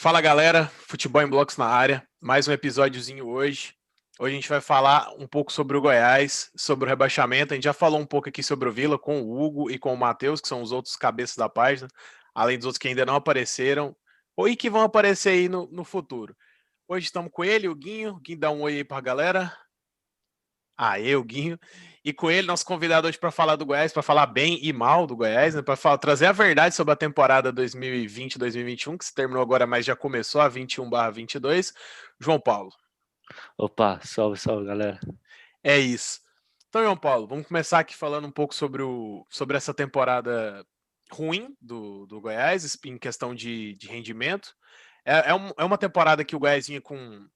Fala galera, Futebol em Blocos na área, mais um episódiozinho hoje. Hoje a gente vai falar um pouco sobre o Goiás, sobre o rebaixamento. A gente já falou um pouco aqui sobre o Vila com o Hugo e com o Matheus, que são os outros cabeças da página, além dos outros que ainda não apareceram, ou e que vão aparecer aí no futuro. Hoje estamos com ele, o Guinho. O Guinho, dá um oi aí pra galera. Eu, Guinho. E com ele, nosso convidado hoje para falar do Goiás, para falar bem e mal do Goiás, né? Para trazer a verdade sobre a temporada 2020-2021, que se terminou agora, mas já começou a 21/22. João Paulo. Opa, salve, salve, galera. É isso. Então, João Paulo, vamos começar aqui falando um pouco sobre essa temporada ruim do Goiás, em questão de rendimento. É uma temporada que o Goiás vinha com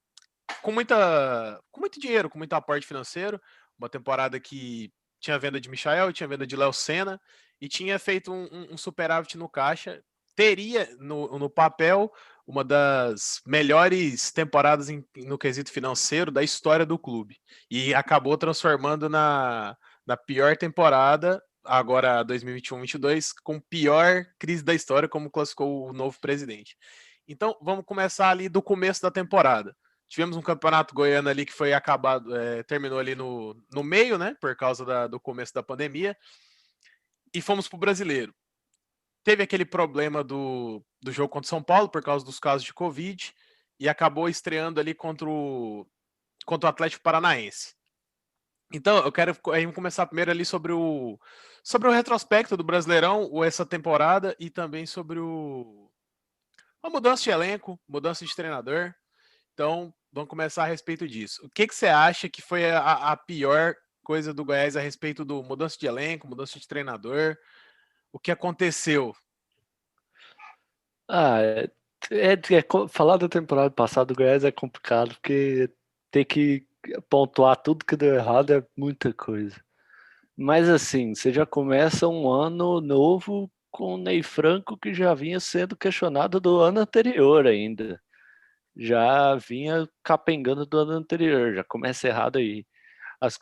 muito dinheiro, com muito aporte financeiro. Uma temporada que tinha venda de Michael, tinha venda de Léo Senna e tinha feito um superávit no caixa. Teria no papel uma das melhores temporadas no quesito financeiro da história do clube. E acabou transformando na pior temporada, agora 2021-22, com pior crise da história, como classificou o novo presidente. Então, vamos começar ali do começo da temporada. Tivemos um campeonato goiano ali que foi acabado, terminou ali no meio, né? Por causa do começo da pandemia. E fomos pro brasileiro. Teve aquele problema do jogo contra o São Paulo por causa dos casos de Covid. E acabou estreando ali contra o Atlético Paranaense. Então, eu quero começar primeiro ali sobre o retrospecto do Brasileirão, ou essa temporada, e também sobre a mudança de elenco, mudança de treinador. Então, vamos começar a respeito disso. O que você acha que foi a pior coisa do Goiás a respeito do mudança de elenco, mudança de treinador? O que aconteceu? Ah, falar da temporada passada do Goiás é complicado, porque ter que pontuar tudo que deu errado é muita coisa. Mas assim, você já começa um ano novo com o Ney Franco, que já vinha sendo questionado do ano anterior ainda. Já vinha capengando do ano anterior, já começa errado aí. As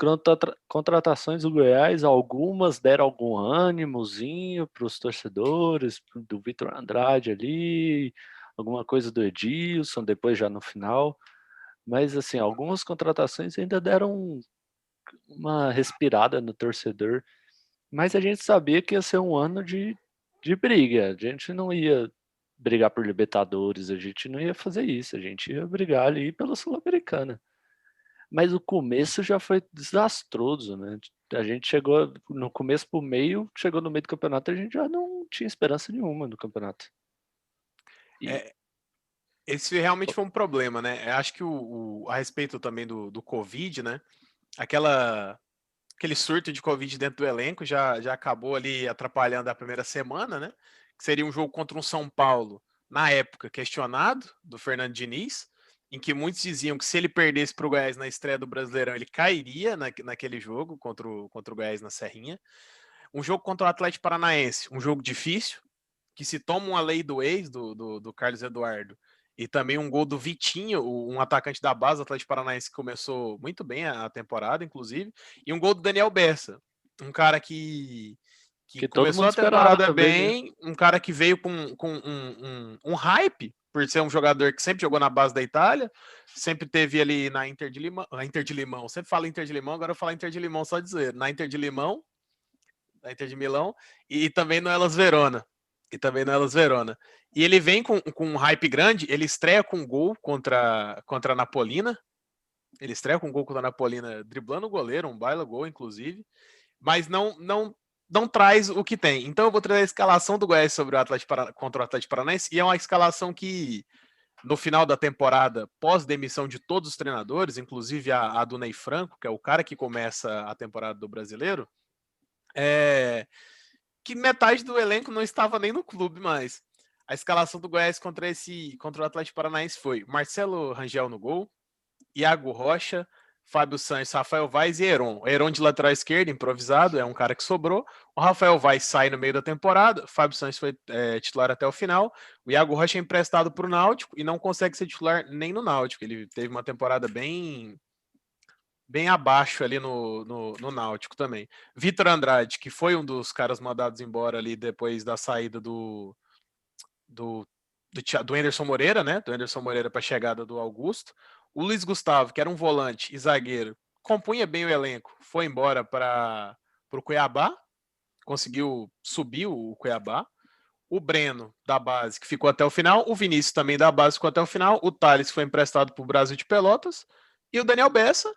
contratações do Goiás, algumas deram algum ânimozinho para os torcedores, do Vitor Andrade ali, alguma coisa do Edilson, depois já no final. Mas, assim, algumas contratações ainda deram uma respirada no torcedor. Mas a gente sabia que ia ser um ano de briga. A gente não ia brigar por Libertadores, a gente não ia fazer isso, a gente ia brigar ali pela Sul-Americana. Mas o começo já foi desastroso, né? A gente chegou no começo pro meio, chegou no meio do campeonato, a gente já não tinha esperança nenhuma no campeonato. E É, esse realmente foi um problema, né? Eu acho que a respeito também do Covid, né? Aquele surto de Covid dentro do elenco já acabou ali atrapalhando a primeira semana, né? Que seria um jogo contra um São Paulo, na época, questionado, do Fernando Diniz, em que muitos diziam que se ele perdesse para o Goiás na estreia do Brasileirão, ele cairia naquele jogo contra o Goiás na Serrinha. Um jogo contra o Atlético Paranaense, um jogo difícil, que se toma uma lei do ex, do Carlos Eduardo, e também um gol do Vitinho, um atacante da base do Atlético Paranaense que começou muito bem a temporada, inclusive, e um gol do Daniel Bessa, um cara que que todo começou mundo a esperava temporada também, né? bem, um cara que veio com um hype, por ser um jogador que sempre jogou na base da Itália, sempre teve ali na Inter de Limão, sempre fala Inter de Limão, agora eu falo Inter de Limão só dizer, na Inter de Limão, da Inter de Milão, e também no Elas Verona. E ele vem com um hype grande, ele estreia com um gol contra a Napolina. Ele estreia com um gol contra a Napolina, driblando o goleiro, um baila gol, inclusive. Mas não traz o que tem. Então eu vou trazer a escalação do Goiás sobre o Atlético contra o Atlético Paranaense, e é uma escalação que, no final da temporada, pós-demissão de todos os treinadores, inclusive a do Ney Franco, que é o cara que começa a temporada do Brasileiro, é, que metade do elenco não estava nem no clube mais. A escalação do Goiás contra o Atlético Paranaense foi Marcelo Rangel no gol, Iago Rocha, Fábio Santos, Rafael Vaz e Heron. Heron de lateral esquerdo, improvisado, é um cara que sobrou. O Rafael Vaz sai no meio da temporada, Fábio Santos foi titular até o final. O Iago Rocha é emprestado para o Náutico e não consegue ser titular nem no Náutico. Ele teve uma temporada bem abaixo ali no Náutico também. Vitor Andrade, que foi um dos caras mandados embora ali depois da saída do do Anderson Moreira, né? Do Anderson Moreira para a chegada do Augusto. O Luiz Gustavo, que era um volante e zagueiro, compunha bem o elenco, foi embora para o Cuiabá, conseguiu subir o Cuiabá. O Breno, da base, que ficou até o final. O Vinícius, também da base, ficou até o final. O Thales foi emprestado para o Brasil de Pelotas. E o Daniel Bessa,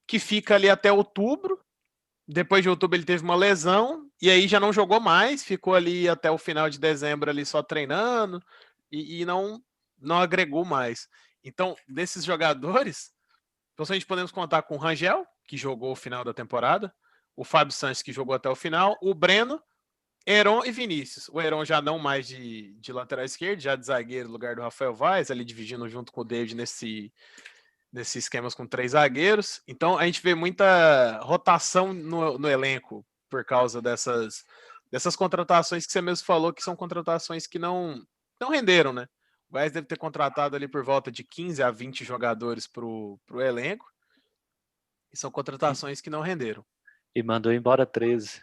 que fica ali até outubro. Depois de outubro ele teve uma lesão. E aí já não jogou mais. Ficou ali até o final de dezembro ali só treinando. E não agregou mais. Então, desses jogadores, possivelmente podemos contar com o Rangel, que jogou o final da temporada. O Fábio Santos, que jogou até o final. O Breno, Heron e Vinícius. O Heron já não mais de lateral esquerdo, já de zagueiro no lugar do Rafael Vaz, ali dividindo junto com o David nesses esquemas com 3 zagueiros. Então a gente vê muita rotação no elenco por causa dessas contratações que você mesmo falou, que são contratações que não renderam, né? O Vaz deve ter contratado ali por volta de 15 a 20 jogadores para o elenco. E são contratações que não renderam. E mandou embora 13.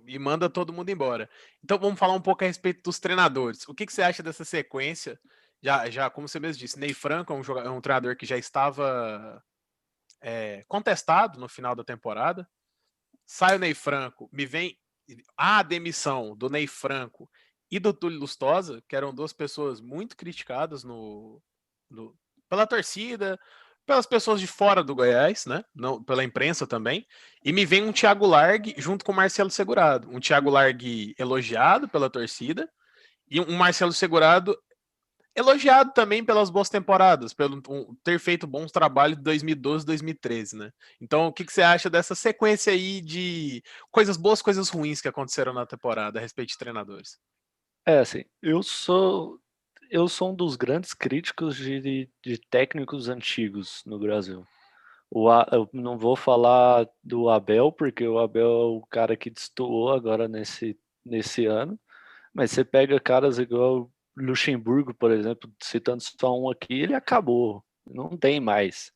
E manda todo mundo embora. Então vamos falar um pouco a respeito dos treinadores. O que você acha dessa sequência? Já como você mesmo disse, Ney Franco é um treinador que já estava contestado no final da temporada. Sai o Ney Franco, me vem a demissão do Ney Franco e do Túlio Lustosa, que eram 2 pessoas muito criticadas pela torcida, pelas pessoas de fora do Goiás, né? Não, pela imprensa também. E me vem um Thiago Largue junto com o Marcelo Segurado. Um Thiago Largue elogiado pela torcida e um Marcelo Segurado elogiado também pelas boas temporadas, pelo ter feito bons trabalhos de 2012 e 2013, né? Então, o que você acha dessa sequência aí de coisas boas, coisas ruins que aconteceram na temporada a respeito de treinadores? Assim, eu sou um dos grandes críticos de técnicos antigos no Brasil. Eu não vou falar do Abel, porque o Abel é o cara que destoou agora nesse ano, mas você pega caras igual Luxemburgo, por exemplo, citando só um aqui, ele acabou, não tem mais.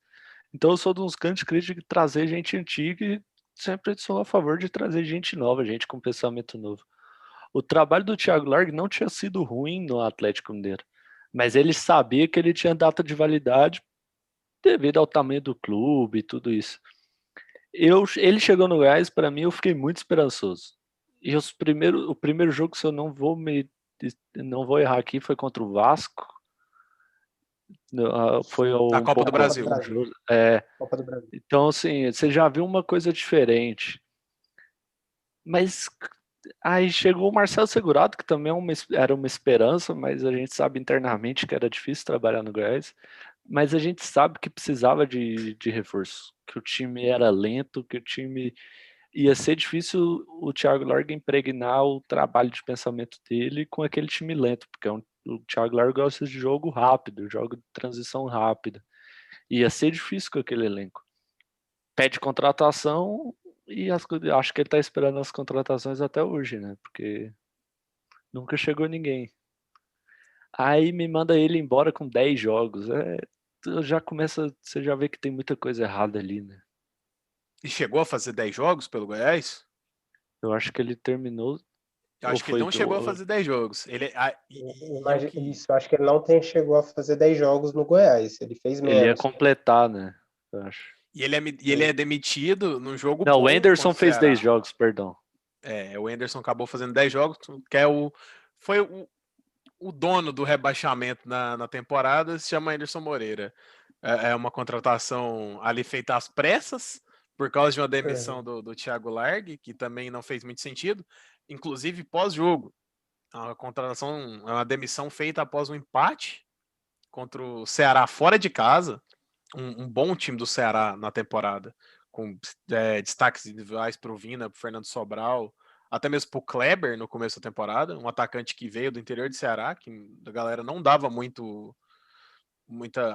Então eu sou um dos grandes críticos de trazer gente antiga e sempre sou a favor de trazer gente nova, gente com pensamento novo. O trabalho do Thiago Largue não tinha sido ruim no Atlético Mineiro, mas ele sabia que ele tinha data de validade devido ao tamanho do clube e tudo isso. Ele chegou no Goiás, para mim, eu fiquei muito esperançoso. E o primeiro jogo, se eu não vou errar aqui, foi contra o Vasco. Foi a Copa do Brasil. Copa do Brasil. Então, assim, você já viu uma coisa diferente. Mas aí chegou o Marcelo Segurado, que também era uma esperança, mas a gente sabe internamente que era difícil trabalhar no Goiás. Mas a gente sabe que precisava de reforço, que o time era lento, que o time ia ser difícil o Thiago Largue impregnar o trabalho de pensamento dele com aquele time lento, porque o Thiago Largue gosta de jogo rápido, jogo de transição rápida. Ia ser difícil com aquele elenco. Pede contratação e acho que ele está esperando as contratações até hoje, né? Porque nunca chegou ninguém. Aí me manda ele embora com 10 jogos. Você já vê que tem muita coisa errada ali, né? E chegou a fazer 10 jogos pelo Goiás? Eu acho que ele terminou. Eu acho que ele não chegou a fazer 10 jogos. Isso, acho que ele não chegou a fazer 10 jogos no Goiás. Ele fez menos. Ele ia completar, né? Eu acho. E ele é demitido no jogo. Não, o Anderson fez 10 jogos, perdão. O Anderson acabou fazendo 10 jogos, que foi o dono do rebaixamento na temporada, se chama Anderson Moreira. É uma contratação ali feita às pressas, por causa de uma demissão do Thiago Largue, que também não fez muito sentido, inclusive pós-jogo. É uma demissão feita após um empate contra o Ceará fora de casa, um bom time do Ceará na temporada, com destaques individuais para o Vina, para o Fernando Sobral, até mesmo para o Kleber no começo da temporada, um atacante que veio do interior de Ceará, que a galera não dava muita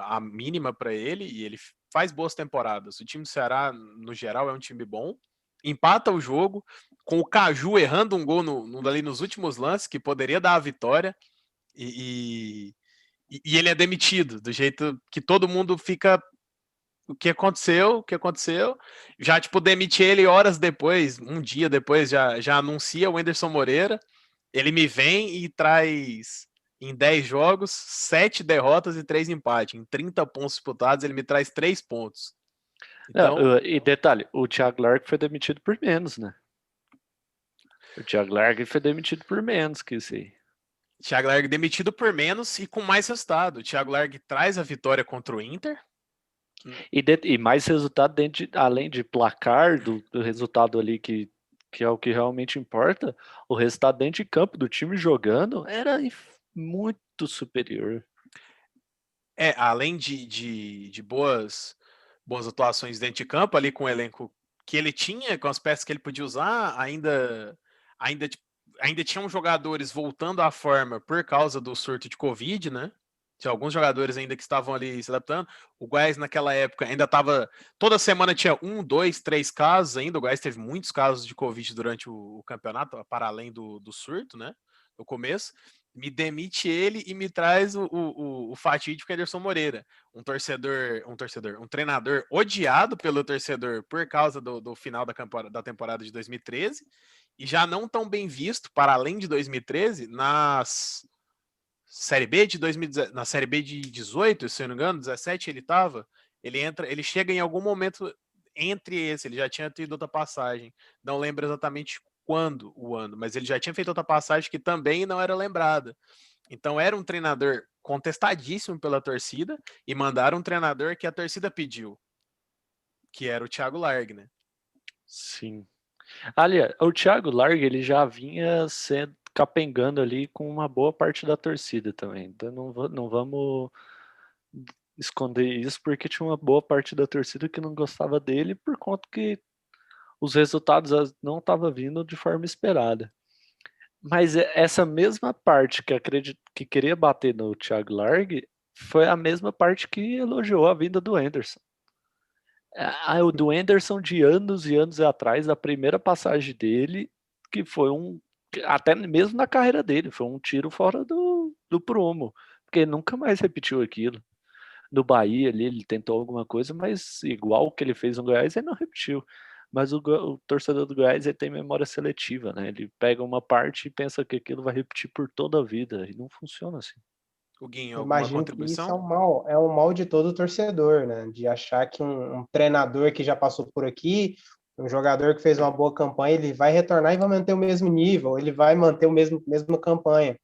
a mínima para ele, e ele faz boas temporadas. O time do Ceará, no geral, é um time bom, empata o jogo, com o Caju errando um gol ali nos últimos lances, que poderia dar a vitória, e ele é demitido, do jeito que todo mundo fica... O que aconteceu? Já, demite ele horas depois, um dia depois, já anuncia o Anderson Moreira. Ele me vem e traz Em 10 jogos, 7 derrotas e 3 empates. Em 30 pontos disputados, ele me traz 3 pontos. Então, Não, e detalhe, o Thiago Largue foi demitido por menos, né? O Thiago Largue foi demitido por menos que isso aí. Thiago Largue demitido por menos e com mais resultado. O Thiago Largue traz a vitória contra o Inter. E mais resultado além de placar, do resultado ali que é o que realmente importa, o resultado dentro de campo do time jogando era muito superior. Além de boas atuações dentro de campo, ali com o elenco que ele tinha, com as peças que ele podia usar, ainda tinham jogadores voltando à forma por causa do surto de Covid, né? Tinha alguns jogadores ainda que estavam ali se adaptando. O Goiás, naquela época, ainda estava. Toda semana tinha 1, 2, 3 casos ainda. O Goiás teve muitos casos de Covid durante o campeonato, para além do surto, né? No começo. Me demite ele e me traz o fatídico Anderson Moreira. Um treinador odiado pelo torcedor por causa do final da temporada de 2013 e já não tão bem visto, para além de 2013, na Série B de 2017, na Série B de 18, se eu não me engano, 17 ele chega em algum momento entre esse, ele já tinha tido outra passagem, não lembro exatamente quando o ano, mas ele já tinha feito outra passagem que também não era lembrada. Então era um treinador contestadíssimo pela torcida e mandaram um treinador que a torcida pediu, que era o Thiago Largue, né? Sim. Aliás, o Thiago Largue ele já vinha sendo capengando ali com uma boa parte da torcida também. Então não vamos esconder isso, porque tinha uma boa parte da torcida que não gostava dele por conta que os resultados não estavam vindo de forma esperada. Mas essa mesma parte que queria bater no Thiago Largue foi a mesma parte que elogiou a vinda do Anderson. O do Anderson de anos e anos atrás, a primeira passagem dele, que foi até mesmo na carreira dele, foi um tiro fora do prumo, porque nunca mais repetiu aquilo. No Bahia ali, ele tentou alguma coisa, mas igual o que ele fez no Goiás, ele não repetiu. Mas o torcedor do Goiás ele tem memória seletiva, né? Ele pega uma parte e pensa que aquilo vai repetir por toda a vida, e não funciona assim. O Guinho, Eu alguma imagino que isso contribuição? é um mal de todo torcedor, né? De achar que um treinador que já passou por aqui, um jogador que fez uma boa campanha, ele vai retornar e vai manter o mesmo nível, ele vai manter o mesma campanha.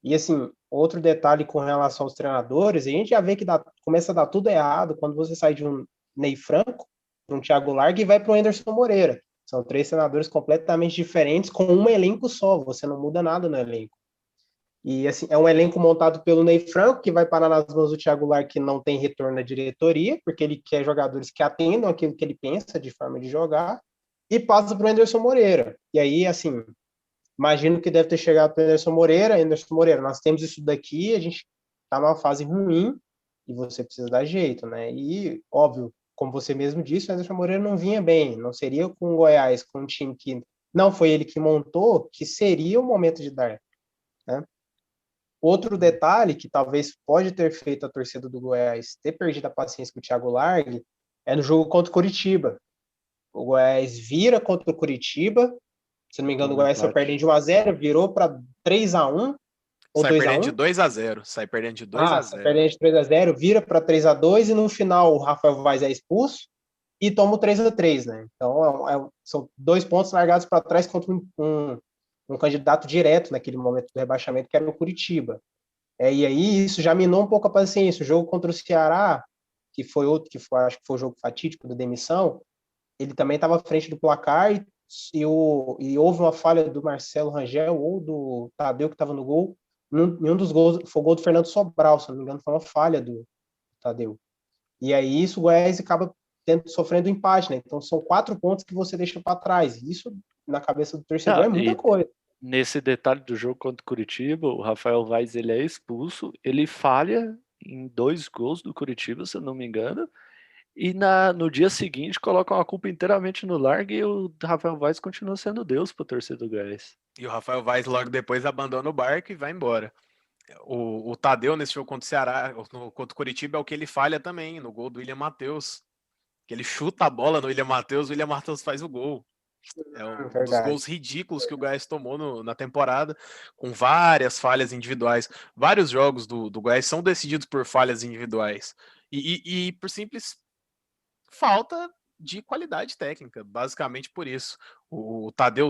E assim, outro detalhe com relação aos treinadores, a gente já vê que começa a dar tudo errado quando você sai de um Ney Franco, de um Thiago Largue e vai para o Anderson Moreira. São 3 treinadores completamente diferentes com um elenco só, você não muda nada no elenco. E assim, é um elenco montado pelo Ney Franco, que vai parar nas mãos do Thiago Largue, que não tem retorno na diretoria, porque ele quer jogadores que atendam aquilo que ele pensa de forma de jogar, e passa para o Anderson Moreira. E aí, assim, imagino que deve ter chegado para o Anderson Moreira, nós temos isso daqui, a gente está numa fase ruim, e você precisa dar jeito, né? E, óbvio, como você mesmo disse, o Anderson Moreira não vinha bem, não seria com o Goiás, com um time que não foi ele que montou, que seria o momento de dar, né? Outro detalhe que talvez pode ter feito a torcida do Goiás ter perdido a paciência com o Thiago Largue é no jogo contra o Curitiba. O Goiás vira contra o Curitiba, se não me engano, o Goiás saiu perdendo de 1-0, virou para 3-1 ou Sai perdendo 2-1. de 2-0. Sai perdendo de 2-0. Sai perdendo de 3-0, vira para 3-2 e no final o Rafael Vaz é expulso e toma o 3-3, né? Então são 2 pontos largados para trás contra um candidato direto naquele momento do rebaixamento, que era o Curitiba. E aí isso já minou um pouco a paciência. O jogo contra o Ceará, que foi outro, acho que foi o jogo fatídico da demissão, ele também estava à frente do placar e houve uma falha do Marcelo Rangel ou do Tadeu que estava no gol. Nenhum dos gols foi o gol do Fernando Sobral, se não me engano, foi uma falha do Tadeu. E aí isso o Goiás acaba sofrendo empate, né? Então são 4 pontos que você deixa para trás. Isso, na cabeça do torcedor, é muita coisa. Nesse detalhe do jogo contra o Curitiba, o Rafael Vaz ele é expulso, ele falha em 2 gols do Curitiba, se eu não me engano, e no dia seguinte colocam a culpa inteiramente no Largue e o Rafael Vaz continua sendo Deus pro torcedor do Goiás. E o Rafael Vaz logo depois abandona o barco e vai embora. O Tadeu nesse jogo contra o Ceará, contra o Curitiba, é o que ele falha também, no gol do William Matheus. Que ele chuta a bola no William Matheus, o William Matheus faz o gol. É um dos Verdade. gols ridículos que o Goiás tomou na temporada, com várias falhas individuais. Vários jogos do Goiás são decididos por falhas individuais. E por simples falta de qualidade técnica, basicamente por isso. O Tadeu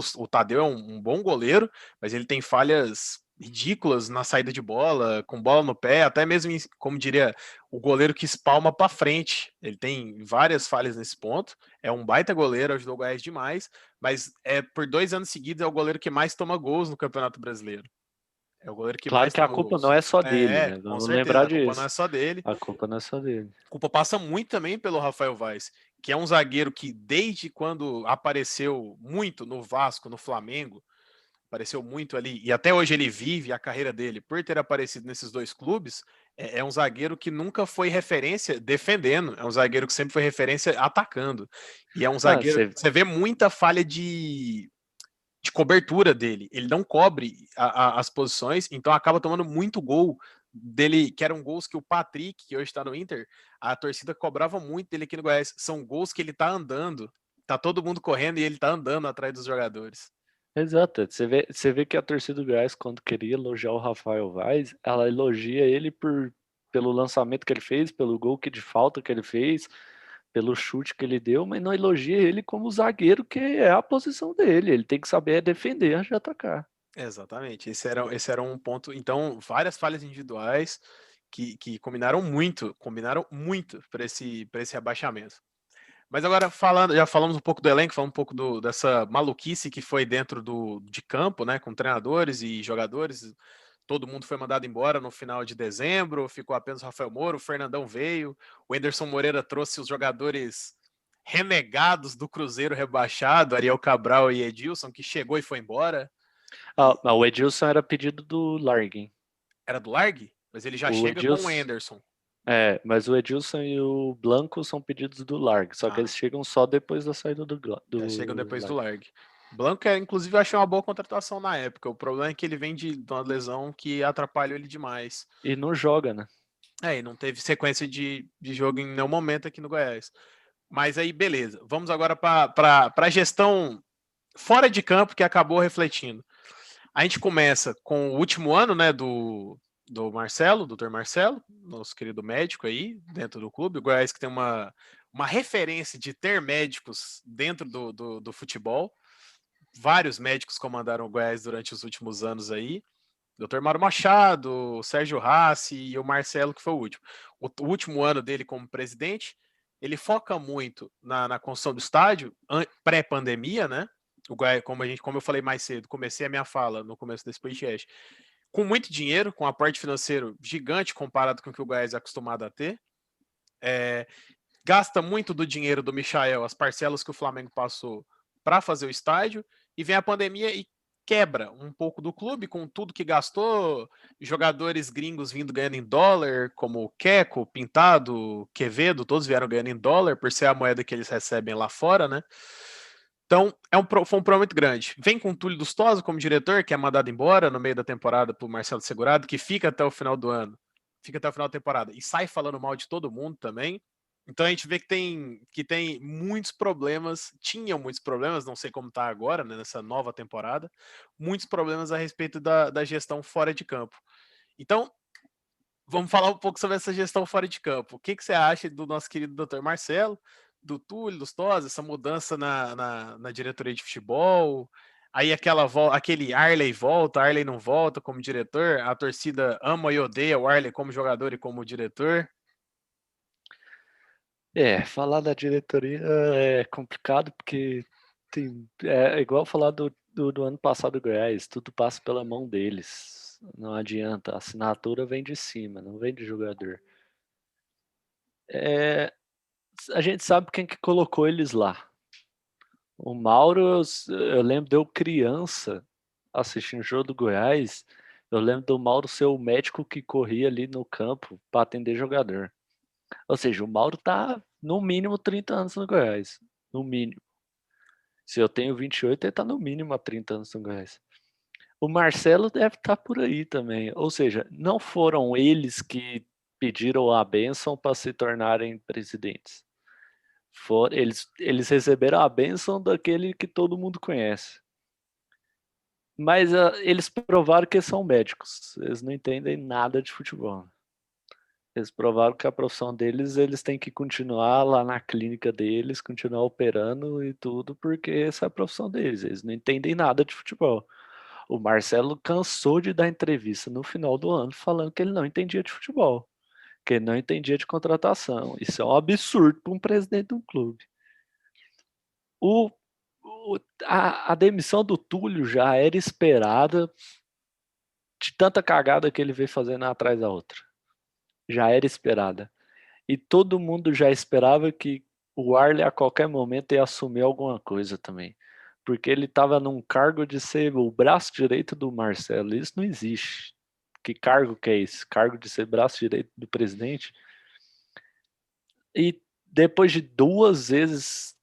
é um bom goleiro, mas ele tem falhas ridículas na saída de bola, com bola no pé, até mesmo, como diria, o goleiro que espalma para frente. Ele tem várias falhas nesse ponto. É um baita goleiro, ajudou o Goiás demais, mas por 2 anos seguidos é o goleiro que mais toma gols no Campeonato Brasileiro. É o goleiro que Claro mais que a toma culpa gols. não é só dele, né? Com Vamos certeza, lembrar a culpa não é disso. só dele. A culpa não é só dele. A culpa passa muito também pelo Rafael Vaz, que é um zagueiro que desde quando apareceu muito no Vasco, no Flamengo, apareceu muito ali, e até hoje ele vive a carreira dele por ter aparecido nesses 2 clubes, é um zagueiro que nunca foi referência defendendo, é um zagueiro que sempre foi referência atacando. E é um zagueiro que você vê muita falha de cobertura dele. Ele não cobre as posições, então acaba tomando muito gol dele, que eram gols que o Patrick, que hoje está no Inter, a torcida cobrava muito dele aqui no Goiás. São gols que ele tá andando, tá todo mundo correndo e ele tá andando atrás dos jogadores. Exato. Você vê que a torcida do Goiás, quando queria elogiar o Rafael Vaz, ela elogia ele pelo lançamento que ele fez, pelo gol de falta que ele fez, pelo chute que ele deu, mas não elogia ele como zagueiro, que é a posição dele. Ele tem que saber defender antes de atacar. Exatamente. Esse era um ponto. Então, várias falhas individuais que combinaram muito para esse rebaixamento. Mas agora já falamos um pouco do elenco, falamos um pouco dessa maluquice que foi dentro de campo, né, com treinadores e jogadores. Todo mundo foi mandado embora no final de dezembro, ficou apenas o Rafael Moura, o Fernandão veio, o Anderson Moreira trouxe os jogadores renegados do Cruzeiro rebaixado, Ariel Cabral e Edilson, que chegou e foi embora. O Edilson era pedido do Larguin. Era do Largue? Mas ele já O chega com o Edilson, Anderson. mas o Edilson e o Blanco são pedidos do Largue, só que eles chegam só depois da saída do Já chegam depois do Largue. Largue. Blanco, inclusive, eu achei uma boa contratação na época. O problema é que ele vem de uma lesão que atrapalhou ele demais. E não joga, né? E não teve sequência de jogo em nenhum momento aqui no Goiás. Mas aí, beleza. Vamos agora para a gestão fora de campo que acabou refletindo. A gente começa com o último ano, né, do Marcelo, doutor Marcelo, nosso querido médico aí, dentro do clube. O Goiás que tem uma referência de ter médicos dentro do futebol. Vários médicos comandaram o Goiás durante os últimos anos aí. Dr. Mauro Machado, o Sérgio Rassi e o Marcelo, que foi o último. O último ano dele como presidente, ele foca muito na construção do estádio, pré-pandemia, né? O Goiás, como eu falei mais cedo, comecei a minha fala no começo desse podcast, com muito dinheiro, com um aporte financeiro gigante comparado com o que o Goiás é acostumado a ter. Gasta muito do dinheiro do Michael, as parcelas que o Flamengo passou para fazer o estádio, e vem a pandemia e quebra um pouco do clube com tudo que gastou, jogadores gringos vindo ganhando em dólar, como Queco, Pintado, Quevedo, todos vieram ganhando em dólar por ser a moeda que eles recebem lá fora, né? Então, foi um problema muito grande. Vem com o Túlio Lustosa como diretor, que é mandado embora no meio da temporada por Marcelo Segurado, que fica até o final do ano, fica até o final da temporada e sai falando mal de todo mundo também. Então a gente vê que tem muitos problemas, tinham muitos problemas, não sei como está agora, né, nessa nova temporada, muitos problemas a respeito da gestão fora de campo. Então, vamos falar um pouco sobre essa gestão fora de campo. O que você acha do nosso querido Dr. Marcelo, do Túlio Lustosa, essa mudança na diretoria de futebol? Aí aquele Arley volta, Arley não volta como diretor, a torcida ama e odeia o Arley como jogador e como diretor. Falar da diretoria é complicado porque é igual falar do ano passado do Goiás, tudo passa pela mão deles. Não adianta, a assinatura vem de cima, não vem de jogador. A gente sabe quem que colocou eles lá. O Mauro, eu lembro de eu criança assistindo o jogo do Goiás, eu lembro do Mauro ser o médico que corria ali no campo para atender jogador. Ou seja, o Mauro tá no mínimo 30 anos no Goiás. No mínimo. Se eu tenho 28, ele tá no mínimo há 30 anos no Goiás. O Marcelo deve estar por aí também. Ou seja, não foram eles que pediram a bênção para se tornarem presidentes. Eles receberam a bênção daquele que todo mundo conhece. Mas eles provaram que são médicos. Eles não entendem nada de futebol. Eles provaram que a profissão deles, eles têm que continuar lá na clínica deles, continuar operando e tudo, porque essa é a profissão deles. Eles não entendem nada de futebol. O Marcelo cansou de dar entrevista no final do ano falando que ele não entendia de futebol, que ele não entendia de contratação. Isso é um absurdo para um presidente de um clube. A demissão do Túlio já era esperada de tanta cagada que ele veio fazendo atrás da outra. Já era esperada. E todo mundo já esperava que o Arley a qualquer momento ia assumir alguma coisa também. Porque ele estava num cargo de ser o braço direito do Marcelo. Isso não existe. Que cargo que é esse? Cargo de ser braço direito do presidente? E depois de 2 vezes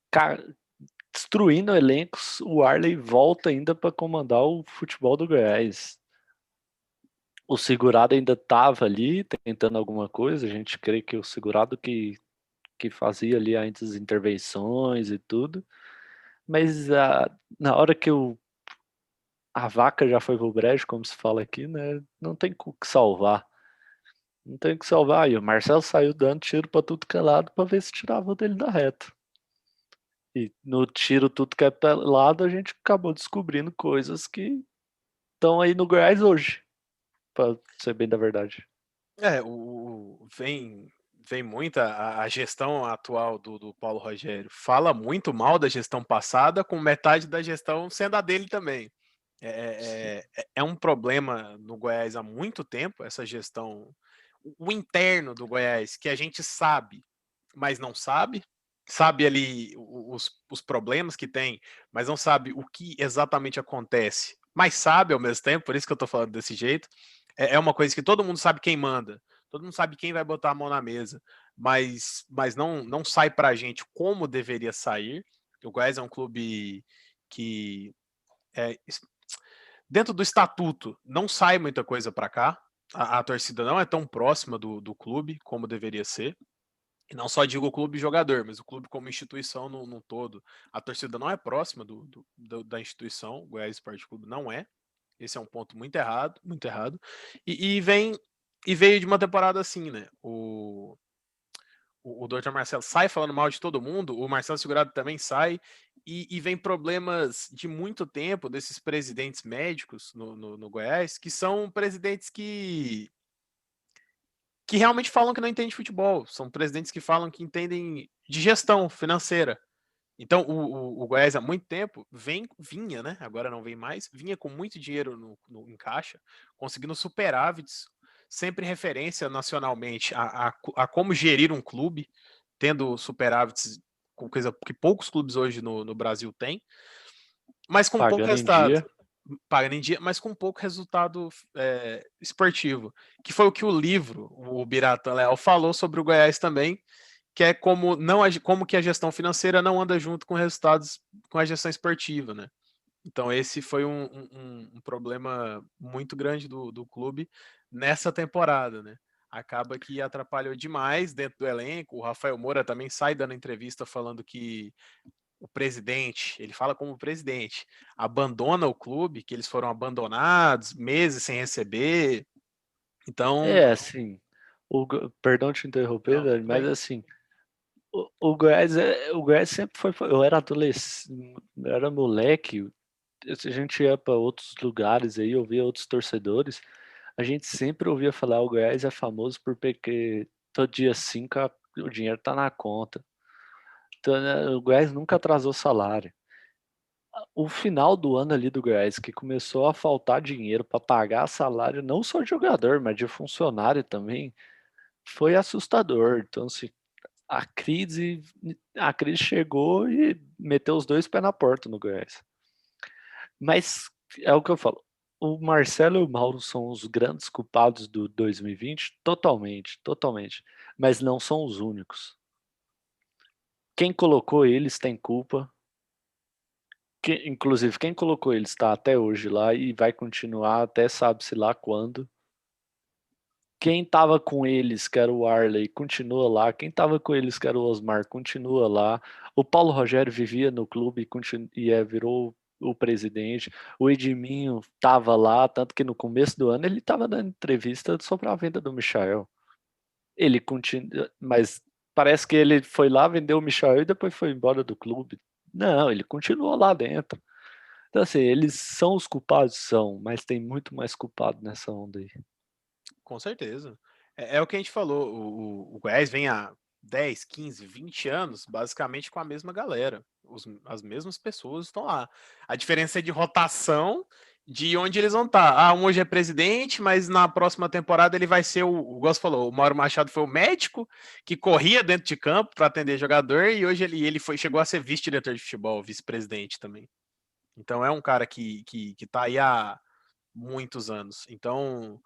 destruindo elencos, o Arley volta ainda para comandar o futebol do Goiás. O segurado ainda estava ali tentando alguma coisa. A gente crê que o segurado que fazia ali as intervenções e tudo. Mas na hora que a vaca já foi pro brejo, como se fala aqui, né? Não tem o que salvar. Não tem o que salvar. E o Marcelo saiu dando tiro para tudo que é lado para ver se tirava dele da reta. E no tiro tudo que é lado, a gente acabou descobrindo coisas que estão aí no Goiás hoje, para ser bem da verdade. Vem muito a gestão atual do Paulo Rogério. Fala muito mal da gestão passada, com metade da gestão sendo a dele também. É um problema no Goiás há muito tempo, essa gestão, o interno do Goiás, que a gente sabe, mas não sabe. Sabe ali os problemas que tem, mas não sabe o que exatamente acontece. Mas sabe ao mesmo tempo, por isso que eu tô falando desse jeito. É uma coisa que todo mundo sabe quem manda, todo mundo sabe quem vai botar a mão na mesa, mas não sai pra gente como deveria sair. O Goiás é um clube que dentro do estatuto não sai muita coisa para cá. A torcida não é tão próxima do clube como deveria ser. E não só digo o clube jogador, mas o clube como instituição no todo. A torcida não é próxima da instituição, o Goiás Esporte Clube não é. Esse é um ponto muito errado, muito errado. E veio de uma temporada assim, né? O Dr. Marcelo sai falando mal de todo mundo, o Marcelo Segurado também sai, e vem problemas de muito tempo desses presidentes médicos no Goiás, que são presidentes que realmente falam que não entendem de futebol, são presidentes que falam que entendem de gestão financeira. Então, o Goiás há muito tempo vinha, né? Agora não vem mais, vinha com muito dinheiro em caixa, conseguindo superávites, sempre referência nacionalmente a como gerir um clube, tendo superávites, com coisa que poucos clubes hoje no Brasil têm, mas com pouco Pagando em resultado. dia. Pagando em dia, mas com pouco resultado esportivo. Que foi o que o livro, o Biratan Leal, falou sobre o Goiás também, que é como que a gestão financeira não anda junto com resultados com a gestão esportiva, né? Então esse foi um problema muito grande do clube nessa temporada, né? Acaba que atrapalhou demais dentro do elenco. O Rafael Moura também sai dando entrevista falando que o presidente, ele fala como presidente, abandona o clube, que eles foram abandonados, meses sem receber. Então, Assim, perdão te interromper, não, Dani, tudo mas bem. assim, o Goiás sempre foi. Eu era adolescente, eu era moleque. Se a gente ia para outros lugares aí, ouvia outros torcedores, a gente sempre ouvia falar: o Goiás é famoso porque todo dia 5 o dinheiro tá na conta. Então, né, o Goiás nunca atrasou salário. O final do ano ali do Goiás, que começou a faltar dinheiro para pagar salário, não só de jogador, mas de funcionário também, foi assustador. Então, assim, a crise, a crise chegou e meteu os 2 pés na porta no Goiás. Mas é o que eu falo. O Marcelo e o Mauro são os grandes culpados do 2020, totalmente, totalmente. Mas não são os únicos. Quem colocou eles tem culpa. Inclusive, quem colocou eles está até hoje lá e vai continuar até sabe-se lá quando. Quem tava com eles, que era o Arley, continua lá. Quem tava com eles, que era o Osmar, continua lá. O Paulo Rogério vivia no clube e virou o presidente. O Edminho tava lá, tanto que no começo do ano ele tava dando entrevista sobre a venda do Michael. Ele continua, mas parece que ele foi lá, vendeu o Michael e depois foi embora do clube. Não, ele continuou lá dentro. Então, assim, eles são os culpados? São, mas tem muito mais culpado nessa onda aí. Com certeza. É o que a gente falou, o Goiás vem há 10, 15, 20 anos, basicamente com a mesma galera. As mesmas pessoas estão lá. A diferença é de rotação, de onde eles vão estar. Ah, um hoje é presidente, mas na próxima temporada ele vai ser o Gosto falou, o Mauro Machado foi o médico que corria dentro de campo para atender jogador, e hoje ele chegou a ser vice-diretor de futebol, vice-presidente também. Então é um cara que tá aí há muitos anos. Então,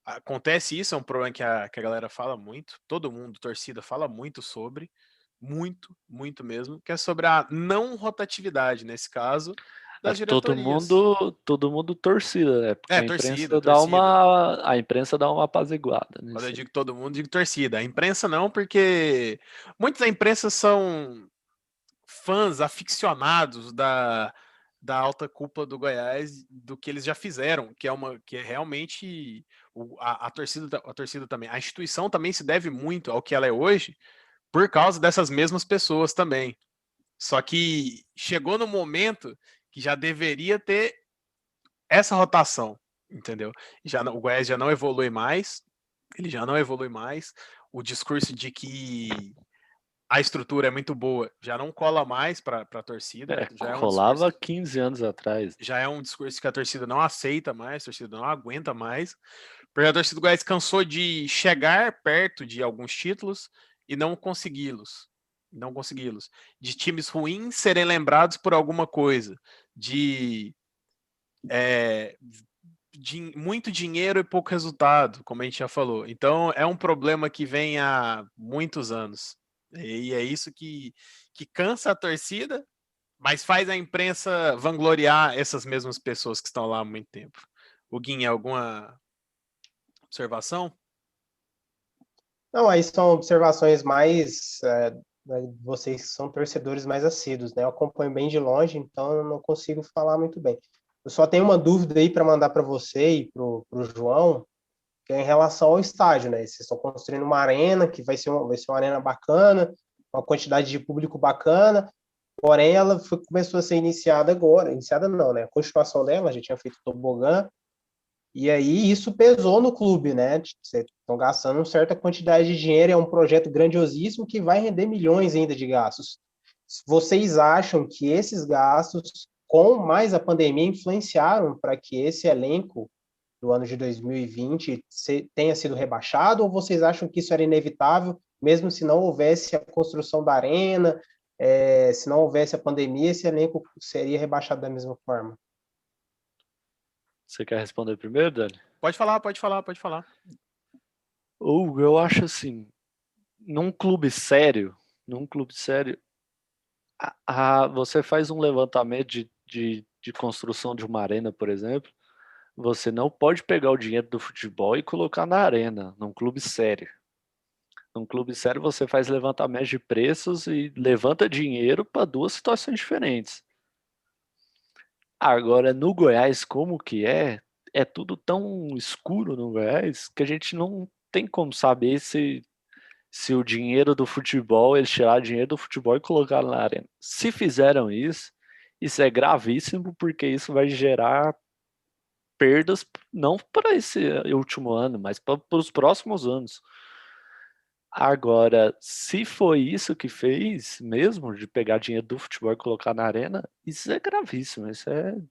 acontece isso, é um problema que a galera fala muito, todo mundo, torcida, fala muito sobre, muito mesmo, que é sobre a não rotatividade, nesse caso, das diretorias. Todo mundo torcida, né? Porque É, torcida, torcida. A imprensa dá uma apaziguada. Quando eu digo todo mundo, digo torcida. A imprensa não, porque muitos da imprensa são fãs aficionados da alta cúpula do Goiás, do que eles já fizeram, que é realmente a torcida também. A instituição também se deve muito ao que ela é hoje por causa dessas mesmas pessoas também. Só que chegou no momento que já deveria ter essa rotação, entendeu? O Goiás já não evolui mais, ele já não evolui mais. O discurso de que a estrutura é muito boa, já não cola mais para a torcida. Já colava 15 anos atrás. Já é um discurso que a torcida não aceita mais, a torcida não aguenta mais, porque a torcida do Goiás cansou de chegar perto de alguns títulos e não consegui-los. De times ruins serem lembrados por alguma coisa. De muito dinheiro e pouco resultado, como a gente já falou. Então, é um problema que vem há muitos anos. E é isso que cansa a torcida, mas faz a imprensa vangloriar essas mesmas pessoas que estão lá há muito tempo. O Guinha, alguma observação? Não, aí são observações mais... vocês são torcedores mais assíduos, né? Eu acompanho bem de longe, então eu não consigo falar muito bem. Eu só tenho uma dúvida aí para mandar para você e para o João, que é em relação ao estádio, né? Vocês estão construindo uma arena que vai ser uma arena bacana, uma quantidade de público bacana, porém ela começou a ser iniciada agora. Iniciada não, né? A continuação dela, já tinha feito tobogã, e aí isso pesou no clube, né? Vocês estão gastando uma certa quantidade de dinheiro, é um projeto grandiosíssimo que vai render milhões ainda de gastos. Vocês acham que esses gastos, com mais a pandemia, influenciaram para que esse elenco do ano de 2020 tenha sido rebaixado, ou vocês acham que isso era inevitável, mesmo se não houvesse a construção da arena, se não houvesse a pandemia, esse elenco seria rebaixado da mesma forma? Você quer responder primeiro, Dani? Pode falar. Eu acho assim, num clube sério, você faz um levantamento de construção de uma arena, por exemplo, você não pode pegar o dinheiro do futebol e colocar na arena, num clube sério. Num clube sério, você faz levantamento de preços e levanta dinheiro para duas situações diferentes. Agora, no Goiás, como que é tudo tão escuro no Goiás que a gente não tem como saber se o dinheiro do futebol, eles tiraram dinheiro do futebol e colocaram na arena. Se fizeram isso é gravíssimo, porque isso vai gerar perdas, não para esse último ano, mas para os próximos anos. Agora, se foi isso que fez mesmo, de pegar dinheiro do futebol e colocar na arena, isso é gravíssimo.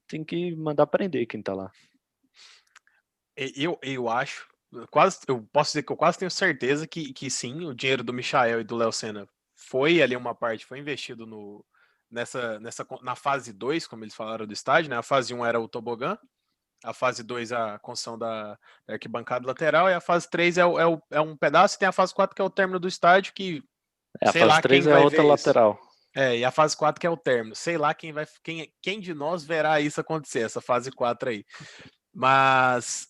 Tem que mandar prender quem tá lá. Eu acho, eu posso dizer que eu quase tenho certeza que sim, o dinheiro do Michael e do Léo Senna foi ali uma parte, foi investido na fase 2, como eles falaram do estádio, né? A fase 1 era o tobogã, a fase 2 a construção da arquibancada lateral, e a fase 3 é um pedaço, e tem a fase 4 que é o término do estádio, que a fase 3 é a outra lateral. E a fase 4 que é o término. Sei lá quem de nós verá isso acontecer, essa fase 4 aí. Mas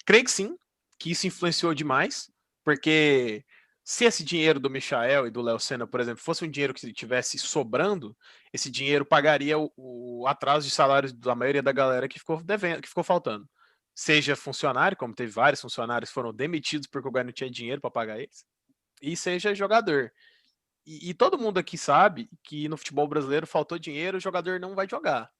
creio que sim, que isso influenciou demais, porque se esse dinheiro do Michael e do Léo Senna, por exemplo, fosse um dinheiro que tivesse sobrando, esse dinheiro pagaria o atraso de salários da maioria da galera que ficou devendo, que ficou faltando. Seja funcionário, como teve vários funcionários que foram demitidos porque o Goiás não tinha dinheiro para pagar eles, e seja jogador. E todo mundo aqui sabe que no futebol brasileiro faltou dinheiro, o jogador não vai jogar.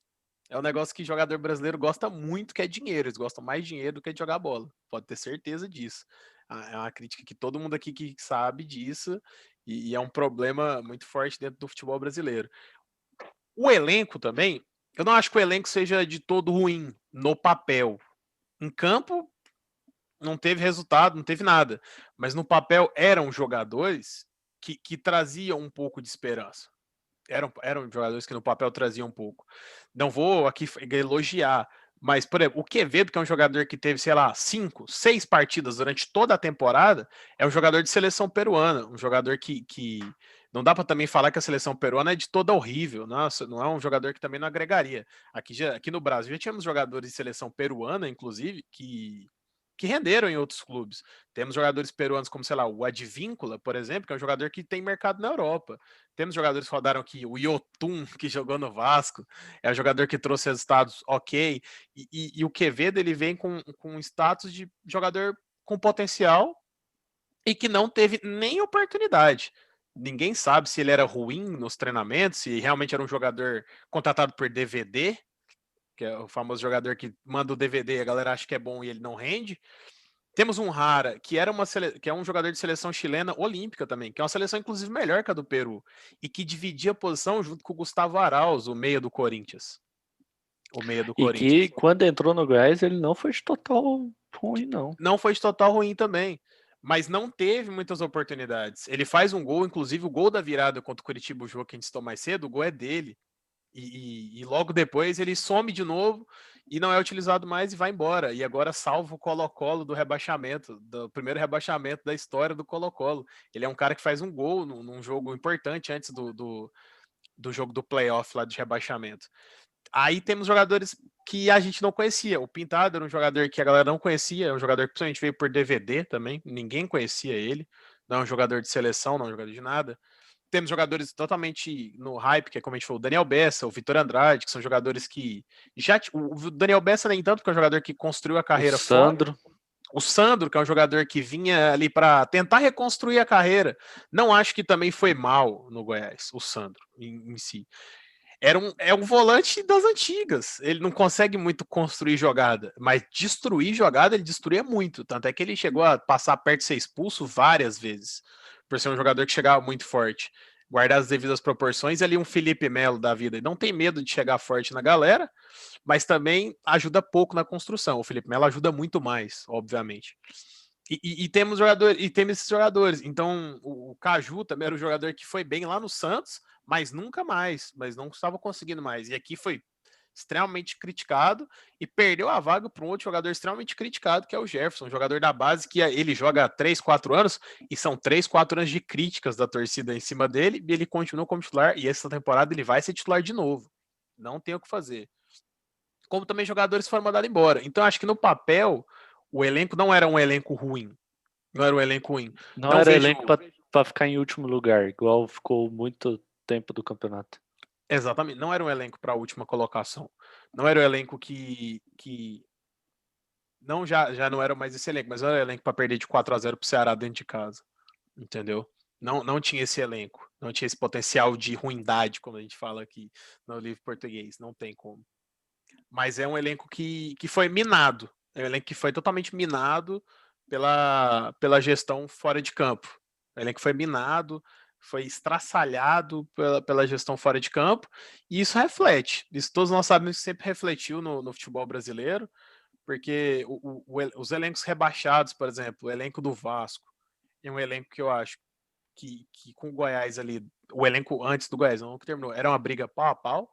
É um negócio que jogador brasileiro gosta muito, que é dinheiro. Eles gostam mais de dinheiro do que de jogar bola. Pode ter certeza disso. É uma crítica que todo mundo aqui que sabe disso, e é um problema muito forte dentro do futebol brasileiro. O elenco também, eu não acho que o elenco seja de todo ruim no papel. Em campo, não teve resultado, não teve nada. Mas no papel eram jogadores que traziam um pouco de esperança. Eram jogadores que no papel traziam um pouco. Não vou aqui elogiar, mas, por exemplo, o Quevedo, que é um jogador que teve, sei lá, 5, 6 partidas durante toda a temporada, é um jogador de seleção peruana, um jogador que não dá para também falar que a seleção peruana é de toda horrível. Nossa, não é um jogador que também não agregaria. Aqui no Brasil já tínhamos jogadores de seleção peruana, inclusive, que renderam em outros clubes. Temos jogadores peruanos como, sei lá, o Advíncula, por exemplo, que é um jogador que tem mercado na Europa. Temos jogadores que rodaram aqui, o Yotun, que jogou no Vasco, é um jogador que trouxe resultados ok, e o Quevedo, ele vem com status de jogador com potencial e que não teve nem oportunidade. Ninguém sabe se ele era ruim nos treinamentos, se realmente era um jogador contratado por DVD, que é o famoso jogador que manda o DVD e a galera acha que é bom e ele não rende. Temos um Rara, que é um jogador de seleção chilena olímpica também, que é uma seleção inclusive melhor que a do Peru, e que dividia a posição junto com o Gustavo Arauz, o meia do Corinthians. O meia do E Corinthians. que quando entrou no Goiás, ele não foi de total ruim, não. Não foi de total ruim também, mas não teve muitas oportunidades. Ele faz um gol, inclusive o gol da virada contra o Curitiba, o jogo que a gente citou mais cedo, o gol é dele. E logo depois ele some de novo e não é utilizado mais e vai embora. E agora salva o Colo-Colo do rebaixamento, do primeiro rebaixamento da história do Colo-Colo. Ele é um cara que faz um gol num jogo importante antes do jogo do playoff lá de rebaixamento. Aí temos jogadores que a gente não conhecia. O Pintado era um jogador que a galera não conhecia, é um jogador que principalmente veio por DVD também, ninguém conhecia ele. Não é um jogador de seleção, não é um jogador de nada. Temos jogadores totalmente no hype, que é como a gente falou, o Daniel Bessa, o Vitor Andrade, que são jogadores que já. O Daniel Bessa nem tanto, porque é um jogador que construiu a carreira O Sandro. fora. O Sandro, que é um jogador que vinha ali para tentar reconstruir a carreira. Não acho que também foi mal no Goiás, o Sandro em si. É um volante das antigas. Ele não consegue muito construir jogada, mas destruir jogada ele destruía muito. Tanto é que ele chegou a passar perto de ser expulso várias vezes, por ser um jogador que chegava muito forte. Guardar as devidas proporções, ali um Felipe Melo da vida. Ele não tem medo de chegar forte na galera, mas também ajuda pouco na construção. O Felipe Melo ajuda muito mais, obviamente. E temos esses jogadores. Então, o Caju também era um jogador que foi bem lá no Santos, mas nunca mais, mas não estava conseguindo mais. E aqui foi extremamente criticado e perdeu a vaga para um outro jogador extremamente criticado, que é o Jefferson, um jogador da base que ele joga há 3, 4 anos, e são 3, 4 anos de críticas da torcida em cima dele, e ele continua como titular, e essa temporada ele vai ser titular de novo. Não tem o que fazer. Como também jogadores foram mandados embora. Então, acho que no papel, o elenco não era um elenco ruim. Não era um elenco ruim. Não era elenco para ficar em último lugar, igual ficou muito tempo do campeonato. Exatamente. Não era um elenco para a última colocação. Não era um elenco que não já não era mais esse elenco, mas era um elenco para perder de 4-0 pro Ceará dentro de casa. Entendeu? Não tinha esse elenco. Não tinha esse potencial de ruindade, como a gente fala aqui no livro português. Não tem como. Mas é um elenco que foi minado. É um elenco que foi totalmente minado pela gestão fora de campo. O elenco foi minado, foi estraçalhado pela gestão fora de campo, e isso reflete. Isso todos nós sabemos que sempre refletiu no futebol brasileiro, porque os elencos rebaixados, por exemplo, o elenco do Vasco, é um elenco que eu acho que com o Goiás ali, o elenco antes do Goiás, não que terminou, era uma briga pau a pau,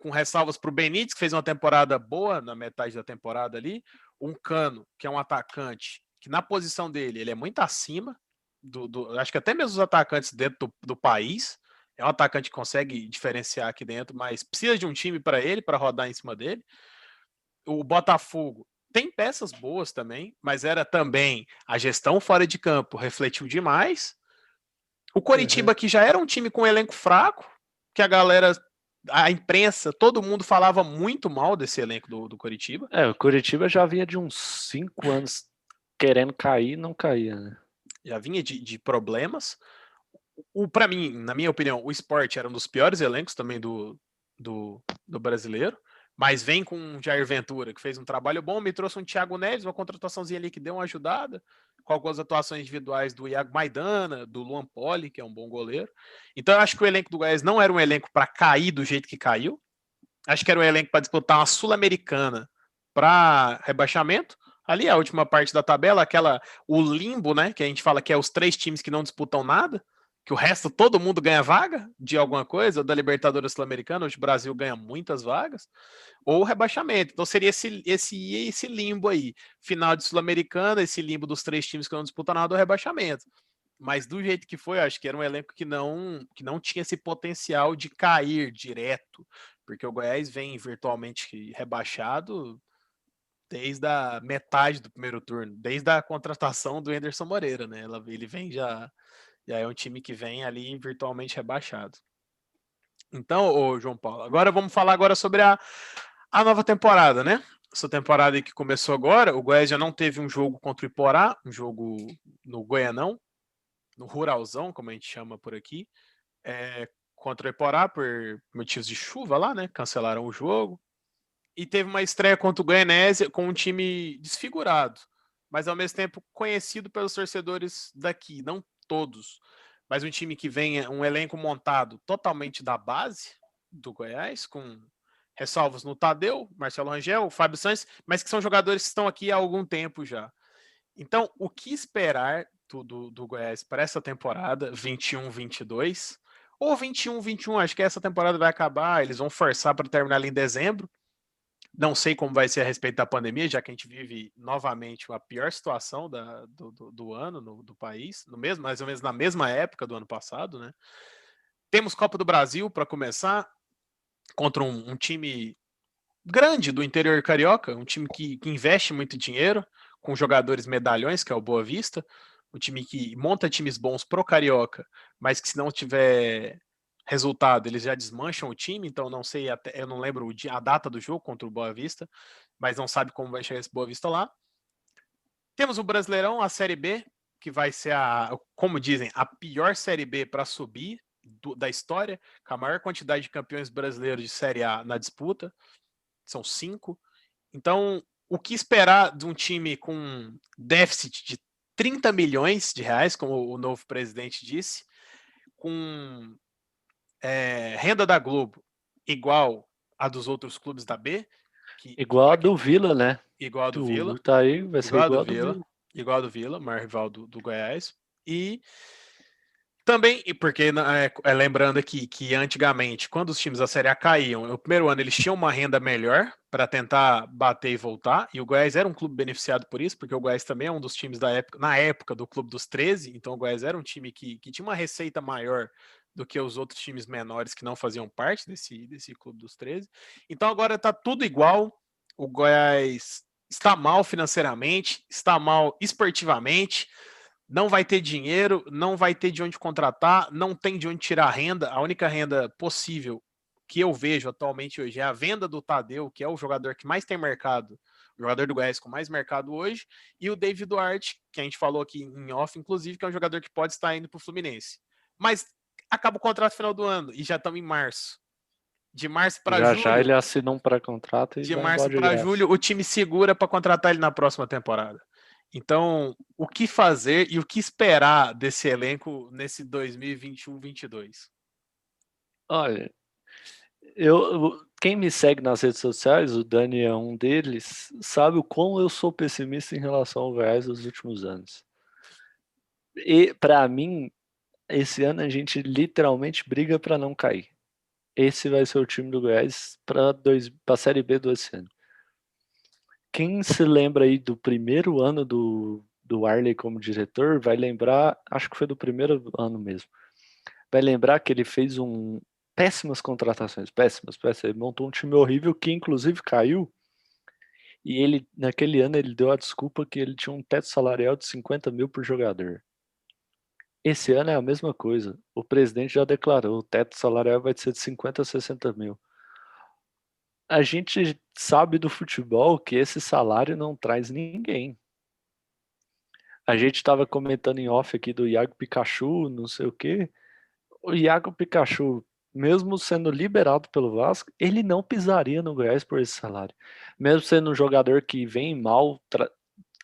com ressalvas para o Benítez, que fez uma temporada boa na metade da temporada ali, um Cano, que é um atacante, que na posição dele, ele é muito acima, acho que até mesmo os atacantes dentro do país, é um atacante que consegue diferenciar aqui dentro, mas precisa de um time para ele, para rodar em cima dele. O Botafogo tem peças boas também, mas era também a gestão fora de campo, refletiu demais. O Coritiba, que já era um time com um elenco fraco, que a imprensa, todo mundo falava muito mal desse elenco do Coritiba. O Coritiba já vinha de uns 5 anos querendo cair e não caía, né? Já vinha de problemas. Para mim, na minha opinião, o Sport era um dos piores elencos também do brasileiro, mas vem com o Jair Ventura, que fez um trabalho bom, me trouxe um Thiago Neves, uma contrataçãozinha ali que deu uma ajudada, com algumas atuações individuais do Iago Maidana, do Luan Poli, que é um bom goleiro. Então eu acho que o elenco do Goiás não era um elenco para cair do jeito que caiu. Acho que era um elenco para disputar uma Sul-Americana para rebaixamento. Ali a última parte da tabela, o limbo, né, que a gente fala que é os 3 times que não disputam nada, que o resto todo mundo ganha vaga de alguma coisa, ou da Libertadores Sul-Americana, onde o Brasil ganha muitas vagas, ou o rebaixamento. Então seria esse limbo aí, final de Sul-Americana, esse limbo dos 3 times que não disputam nada, o rebaixamento. Mas do jeito que foi, acho que era um elenco que não tinha esse potencial de cair direto, porque o Goiás vem virtualmente rebaixado desde a metade do primeiro turno, desde a contratação do Anderson Moreira, né? Ele vem já é um time que vem ali virtualmente rebaixado. Então, ô João Paulo, agora vamos falar agora sobre a nova temporada, né? Essa temporada aí que começou agora, o Goiás já não teve um jogo contra o Iporá, um jogo no Goianão, no Ruralzão, como a gente chama por aqui, contra o Iporá por motivos de chuva lá, né? Cancelaram o jogo. E teve uma estreia contra o Goianésia com um time desfigurado, mas ao mesmo tempo conhecido pelos torcedores daqui, não todos, mas um time que vem, um elenco montado totalmente da base do Goiás, com ressalvas no Tadeu, Marcelo Rangel, Fábio Santos, mas que são jogadores que estão aqui há algum tempo já. Então, o que esperar do Goiás para essa temporada 21-22 ou 21-21? Acho que essa temporada vai acabar, eles vão forçar para terminar ali em dezembro. Não sei como vai ser a respeito da pandemia, já que a gente vive novamente a pior situação do ano do país, mais ou menos na mesma época do ano passado, né? Temos Copa do Brasil para começar, contra um time grande do interior carioca, um time que investe muito dinheiro, com jogadores medalhões, que é o Boa Vista, um time que monta times bons pro carioca, mas que se não tiver resultado, eles já desmancham o time, então não sei, eu não lembro a data do jogo contra o Boa Vista, mas não sabe como vai chegar esse Boa Vista lá. Temos o Brasileirão, a Série B, que vai ser como dizem, a pior Série B para subir da história, com a maior quantidade de campeões brasileiros de Série A na disputa, são 5. Então, o que esperar de um time com déficit de 30 milhões de reais, como o novo presidente disse, com renda da Globo igual a dos outros clubes da B. Igual a do Vila, né? Igual a do Vila. Tá aí, vai ser igual a do Vila. Igual a do Vila, maior rival do Goiás. E também, porque lembrando aqui que antigamente, quando os times da Série A caíam, no primeiro ano eles tinham uma renda melhor para tentar bater e voltar, e o Goiás era um clube beneficiado por isso, porque o Goiás também é um dos times na época do Clube dos 13, então o Goiás era um time que tinha uma receita maior do que os outros times menores que não faziam parte desse Clube dos 13. Então agora está tudo igual, o Goiás está mal financeiramente, está mal esportivamente, não vai ter dinheiro, não vai ter de onde contratar, não tem de onde tirar renda. A única renda possível que eu vejo atualmente hoje é a venda do Tadeu, que é o jogador que mais tem mercado, o jogador do Goiás com mais mercado hoje, e o David Duarte, que a gente falou aqui em off, inclusive, que é um jogador que pode estar indo para o Fluminense. Mas acaba o contrato no final do ano e já estamos em março. De março para julho. Já ele assinou um pré-contrato e de março para julho, o time segura para contratar ele na próxima temporada. Então, o que fazer e o que esperar desse elenco nesse 2021-22? Olha, quem me segue nas redes sociais, o Dani é um deles, sabe o quão eu sou pessimista em relação ao Goiás nos últimos anos. E, para mim, esse ano a gente literalmente briga para não cair. Esse vai ser o time do Goiás para a Série B do esse ano. Quem se lembra aí do primeiro ano do Arley como diretor, vai lembrar, acho que foi do primeiro ano mesmo, vai lembrar que ele fez péssimas contratações, péssimas. Ele montou um time horrível que inclusive caiu E ele, naquele ano, ele deu a desculpa que ele tinha um teto salarial de 50 mil por jogador. Esse ano é a mesma coisa. O presidente já declarou, o teto salarial vai ser de 50 a 60 mil. A gente sabe do futebol que esse salário não traz ninguém. A gente estava comentando em off aqui do Iago Pikachu, não sei o quê. O Iago Pikachu, mesmo sendo liberado pelo Vasco, ele não pisaria no Goiás por esse salário. Mesmo sendo um jogador que vem mal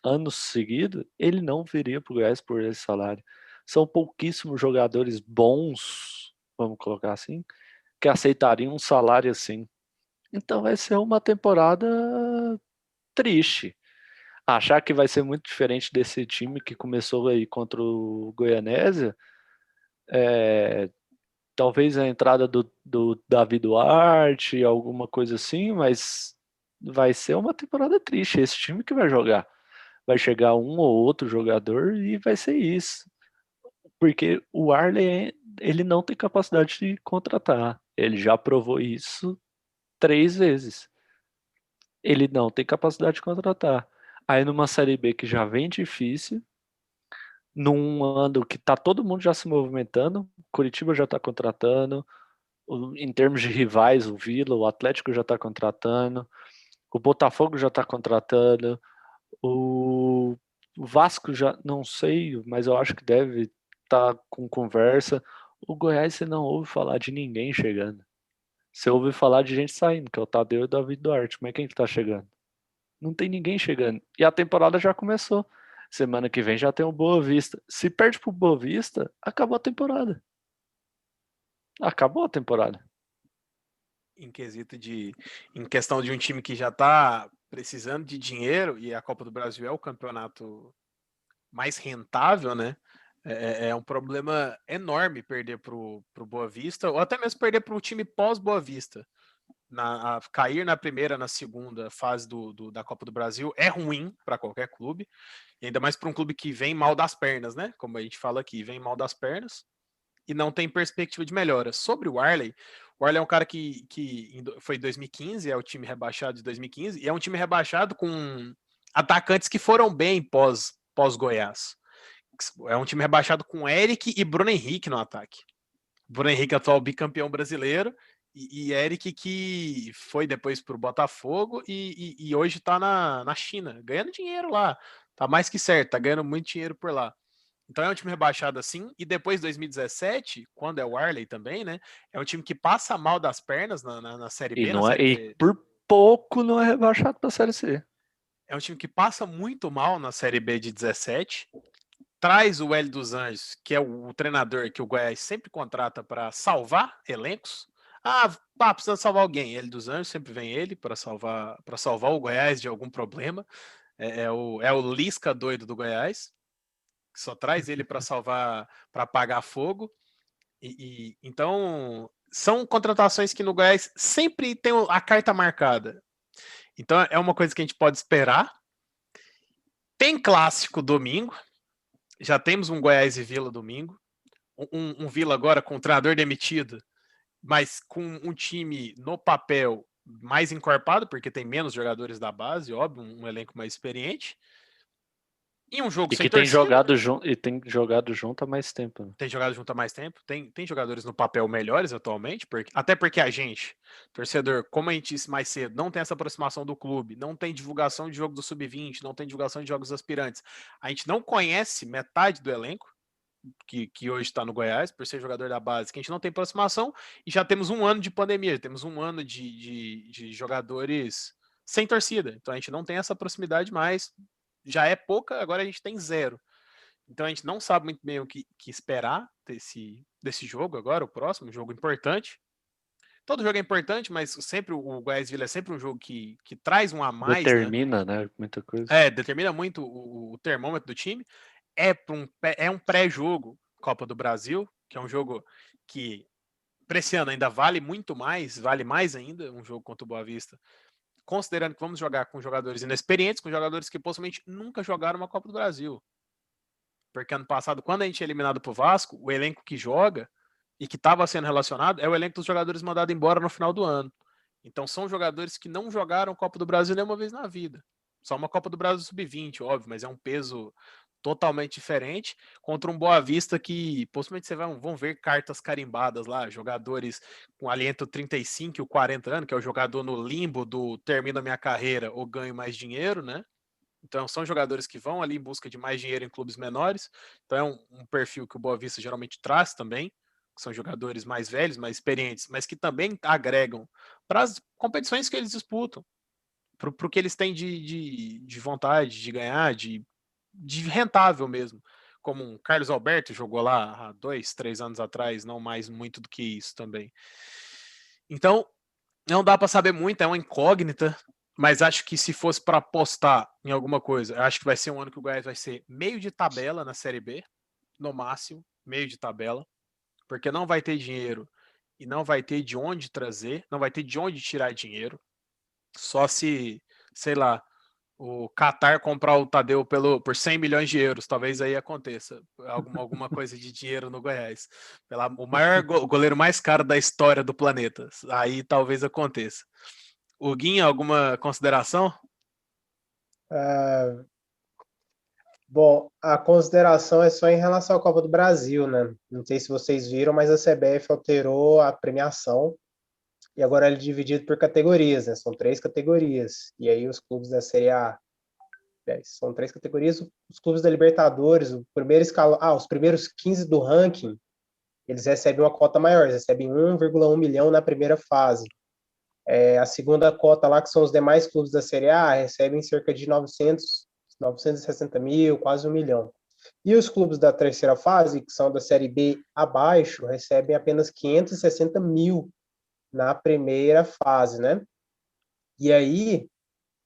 anos seguidos, ele não viria para o Goiás por esse salário. São pouquíssimos jogadores bons, vamos colocar assim, que aceitariam um salário assim. Então vai ser uma temporada triste. Achar que vai ser muito diferente desse time que começou aí contra o Goianésia, talvez a entrada do Davi Duarte, alguma coisa assim, mas vai ser uma temporada triste. Esse time que vai jogar. Vai chegar um ou outro jogador e vai ser isso. Porque o Arley, ele não tem capacidade de contratar. Ele já provou isso 3 vezes. Ele não tem capacidade de contratar. Aí numa Série B que já vem difícil, num ano que tá todo mundo já se movimentando, Curitiba já tá contratando, em termos de rivais, o Vila, o Atlético já tá contratando, o Botafogo já tá contratando, o Vasco já, não sei, mas eu acho que deve estar com conversa. O Goiás você não ouve falar de ninguém chegando. Você ouve falar de gente saindo, que é o Tadeu e o David Duarte, mas quem que tá chegando? Não tem ninguém chegando. E a temporada já começou. Semana que vem já tem o Boa Vista. Se perde pro Boa Vista, acabou a temporada. Acabou a temporada. Em questão de um time que já está precisando de dinheiro, e a Copa do Brasil é o campeonato mais rentável, né? É um problema enorme perder para o Boa Vista, ou até mesmo perder para o time pós-Boa Vista. Cair na primeira, na segunda fase da Copa do Brasil é ruim para qualquer clube, e ainda mais para um clube que vem mal das pernas, né? Como a gente fala aqui, vem mal das pernas e não tem perspectiva de melhora. Sobre o Arley é um cara que foi em 2015, é o time rebaixado de 2015, e é um time rebaixado com atacantes que foram bem pós-Goiás. É um time rebaixado com Eric e Bruno Henrique no ataque. Bruno Henrique, atual bicampeão brasileiro, e Eric, que foi depois para o Botafogo e hoje está na China, ganhando dinheiro lá. Tá mais que certo, tá ganhando muito dinheiro por lá. Então é um time rebaixado assim, e depois de 2017, quando é o Arley também, né? É um time que passa mal das pernas na Série E, B, na não é, Série e B. por pouco não é rebaixado para a Série C. É um time que passa muito mal na Série B de 17. Traz o Hélio dos Anjos, que é o treinador que o Goiás sempre contrata para salvar elencos. Precisa salvar alguém. Hélio dos Anjos, sempre vem ele para salvar o Goiás de algum problema. É o Lisca doido do Goiás, que só traz ele para salvar, para apagar fogo. Então, são contratações que no Goiás sempre tem a carta marcada. Então, é uma coisa que a gente pode esperar. Tem clássico domingo. Já temos um Goiás e Vila domingo. Um Vila agora com o treinador demitido, mas com um time no papel mais encorpado, porque tem menos jogadores da base, óbvio, um elenco mais experiente. E um jogo E sem que tem torcida. jogado junto há mais tempo. Né? Tem jogado junto há mais tempo. Tem jogadores no papel melhores atualmente, até porque a gente, torcedor, como a gente disse mais cedo, não tem essa aproximação do clube, não tem divulgação de jogo do Sub-20, não tem divulgação de jogos aspirantes. A gente não conhece metade do elenco que hoje está no Goiás, por ser jogador da base, que a gente não tem aproximação, e já temos um ano de pandemia, temos um ano de jogadores sem torcida. Então a gente não tem essa proximidade mais. Já é pouca, agora a gente tem 0. Então a gente não sabe muito bem o que esperar desse jogo agora, o próximo jogo importante. Todo jogo é importante, mas sempre o Goiás Vila é sempre um jogo que traz um a mais. Determina, né? Muita coisa. Determina muito o termômetro do time. É um pré-jogo Copa do Brasil, que é um jogo que para esse ano ainda vale muito mais, vale mais ainda um jogo contra o Boa Vista, considerando que vamos jogar com jogadores inexperientes, com jogadores que possivelmente nunca jogaram uma Copa do Brasil. Porque ano passado, quando a gente é eliminado pro Vasco, o elenco que joga e que estava sendo relacionado é o elenco dos jogadores mandados embora no final do ano. Então são jogadores que não jogaram Copa do Brasil nenhuma vez na vida. Só uma Copa do Brasil sub-20, óbvio, mas é um peso totalmente diferente contra um Boa Vista que possivelmente vocês vão ver cartas carimbadas lá, jogadores com aliento 35 e 40 anos, que é o jogador no limbo do termino a minha carreira ou ganho mais dinheiro, né? Então são jogadores que vão ali em busca de mais dinheiro em clubes menores. Então é um perfil que o Boa Vista geralmente traz também, que são jogadores mais velhos, mais experientes, mas que também agregam para as competições que eles disputam, para o que eles têm de vontade de ganhar, de rentável mesmo. Como um Carlos Alberto jogou lá há 2, 3 anos atrás, não mais muito do que isso também. Então, não dá para saber muito, é uma incógnita, mas acho que se fosse para apostar em alguma coisa, acho que vai ser um ano que o Goiás vai ser meio de tabela na Série B, no máximo, meio de tabela, porque não vai ter dinheiro e não vai ter de onde trazer, não vai ter de onde tirar dinheiro, só se, sei lá, o Qatar comprar o Tadeu por 100 milhões de euros, talvez aí aconteça alguma coisa de dinheiro no Goiás. O maior goleiro mais caro da história do planeta, aí talvez aconteça. O Guinha, alguma consideração? Bom, a consideração é só em relação à Copa do Brasil, né? Não sei se vocês viram, mas a CBF alterou a premiação e agora ele é dividido por categorias, né? São 3 categorias. E aí os clubes da Série A, são 3 categorias. Os clubes da Libertadores, o primeiro escalão, os primeiros 15 do ranking, eles recebem uma cota maior, eles recebem 1,1 milhão na primeira fase. A segunda cota lá, que são os demais clubes da Série A, recebem cerca de 960 mil, quase 1 milhão. E os clubes da terceira fase, que são da Série B abaixo, recebem apenas 560 mil na primeira fase, né? E aí,